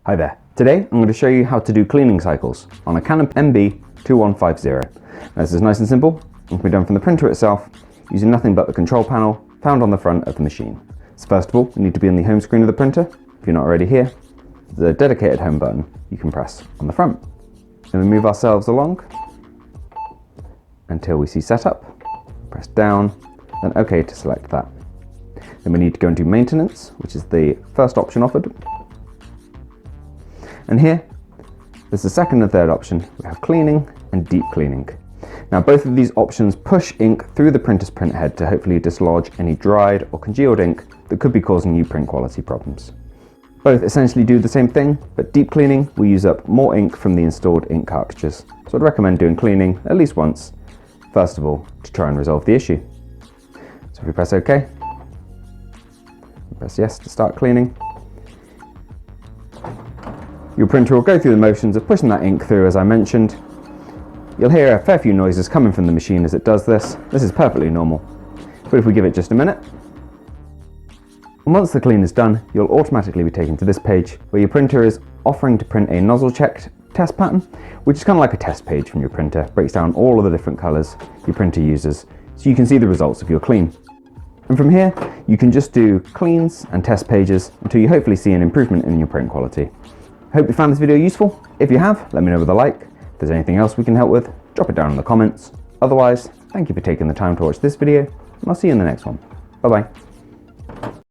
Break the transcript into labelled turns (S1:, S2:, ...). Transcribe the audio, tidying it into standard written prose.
S1: Hi there. Today I'm going to show you how to do cleaning cycles on a Canon MB2150. Now, this is nice and simple and can be done from the printer itself using nothing but the control panel found on the front of the machine. So first of all, you need to be on the home screen of the printer. If you're not already here, the dedicated home button you can press on the front. Then we move ourselves along until we see setup. Press down, then OK to select that. Then we need to go into maintenance, which is the first option offered. And here, there's the second and third option. We have cleaning and deep cleaning. Now, both of these options push ink through the printer's print head to hopefully dislodge any dried or congealed ink that could be causing you print quality problems. Both essentially do the same thing, but deep cleaning will use up more ink from the installed ink cartridges. So I'd recommend doing cleaning at least once, first of all, to try and resolve the issue. So if we press OK, press yes to start cleaning. Your printer will go through the motions of pushing that ink through, as I mentioned. You'll hear a fair few noises coming from the machine as it does this. This is perfectly normal. But if we give it just a minute, and once the clean is done, you'll automatically be taken to this page where your printer is offering to print a nozzle checked test pattern, which is kind of like a test page from your printer. It breaks down all of the different colors your printer uses so you can see the results of your clean. And from here, you can just do cleans and test pages until you hopefully see an improvement in your print quality. Hope you found this video useful. If you have, let me know with a like. If there's anything else we can help with, drop it down in the comments. Otherwise, thank you for taking the time to watch this video, and I'll see you in the next one. Bye bye.